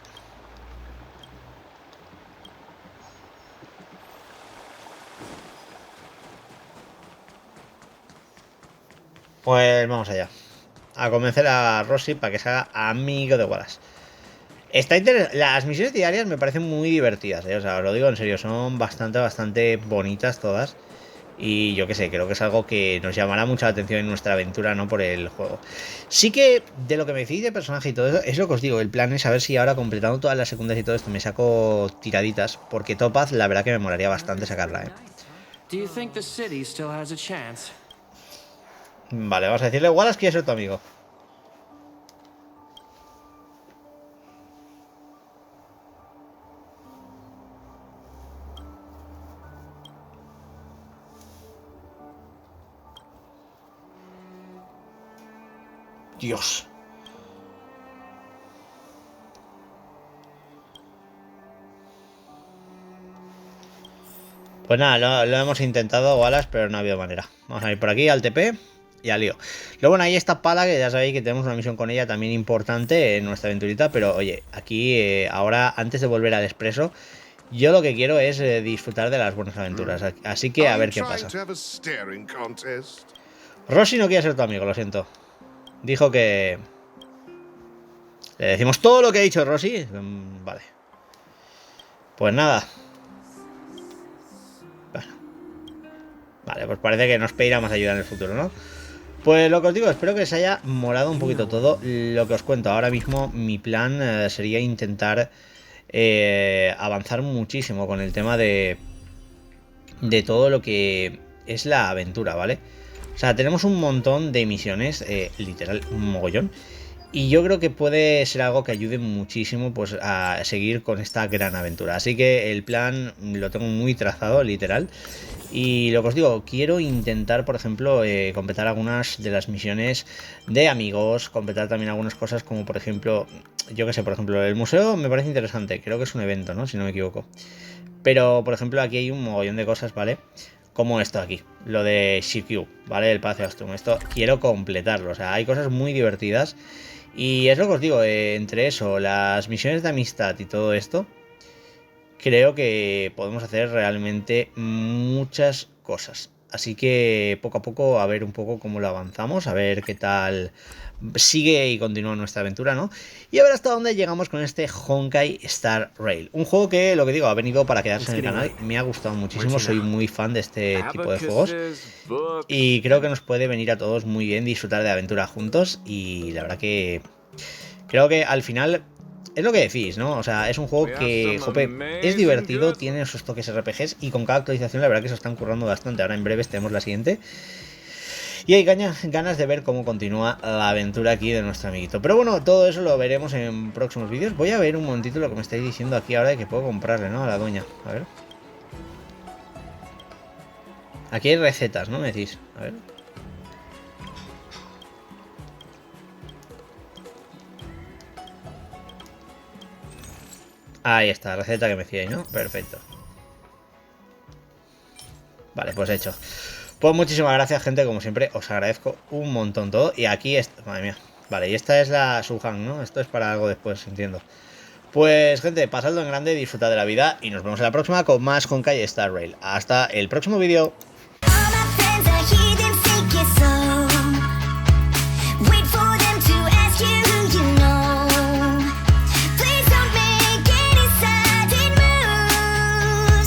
Pues vamos allá. A convencer a Rossi para que se haga amigo de Wallace. Las misiones diarias me parecen muy divertidas, O sea, os lo digo en serio, son bastante bonitas todas. Y yo qué sé, creo que es algo que nos llamará mucha la atención en nuestra aventura, ¿no? Por el juego. Sí que de lo que me decís de personaje y todo eso, es lo que os digo, el plan es a ver si ahora completando todas las secundarias y todo esto me saco tiraditas. Porque TOPAZ, la verdad que me molaría bastante sacarla, Vale, vamos a decirle, Wallace, quiere ser tu amigo. Dios. Pues nada, lo hemos intentado, Wallace, pero no ha habido manera. Vamos a ir por aquí al TP y al lío. Luego, bueno, ahí está Pala, que ya sabéis que tenemos una misión con ella también importante en nuestra aventurita. Pero oye, aquí ahora, antes de volver al Expreso, yo lo que quiero es disfrutar de las buenas aventuras. Así que a ver qué pasa. Rossi no quiere ser tu amigo, lo siento. Dijo que... Le decimos todo lo que ha dicho Rossi. Vale. Pues nada. Bueno. Vale, pues parece que nos pedirá más ayuda en el futuro, ¿no? Pues lo que os digo, espero que os haya molado un poquito todo. Lo que os cuento, ahora mismo mi plan sería intentar avanzar muchísimo con el tema de todo lo que es la aventura, ¿vale? O sea, tenemos un montón de misiones, literal, un mogollón. Y yo creo que puede ser algo que ayude muchísimo pues a seguir con esta gran aventura. Así que el plan lo tengo muy trazado, literal. Y lo que os digo, quiero intentar, por ejemplo, completar algunas de las misiones de amigos. Completar también algunas cosas como, por ejemplo, yo que sé, por ejemplo, el museo me parece interesante. Creo que es un evento, ¿no? Si no me equivoco. Pero, por ejemplo, aquí hay un mogollón de cosas, ¿vale? Como esto aquí, lo de Shikyu, ¿vale? El Palacio Astrum. Esto quiero completarlo. O sea, hay cosas muy divertidas. Y es lo que os digo, entre eso, las misiones de amistad y todo esto, creo que podemos hacer realmente muchas cosas. Así que poco a poco a ver un poco cómo lo avanzamos, a ver qué tal sigue y continúa nuestra aventura, ¿no? Y a ver hasta dónde llegamos con este HONKAI STAR RAIL. Un juego que, lo que digo, ha venido para quedarse en el canal. Me ha gustado muchísimo, soy muy fan de este tipo de juegos. Y creo que nos puede venir a todos muy bien disfrutar de aventura juntos. Y la verdad que creo que al final es lo que decís, ¿no? O sea, es un juego que, jope, es divertido, tiene esos toques RPGs y con cada actualización la verdad que se están currando bastante. Ahora en breves tenemos la siguiente. Y hay ganas de ver cómo continúa la aventura aquí de nuestro amiguito. Pero bueno, todo eso lo veremos en próximos vídeos. Voy a ver un momentito lo que me estáis diciendo aquí ahora de que puedo comprarle, ¿no? A la doña. A ver. Aquí hay recetas, ¿no? Me decís. A ver. Ahí está, receta que me decíais, ¿no? Perfecto. Vale, pues hecho. Pues muchísimas gracias, gente, como siempre, os agradezco un montón todo. Y aquí está, madre mía. Vale, y esta es la Suhan, ¿no? Esto es para algo después, entiendo. Pues, gente, pasadlo en grande, disfrutad de la vida y nos vemos en la próxima con más HONKAI Star Rail. Hasta el próximo vídeo.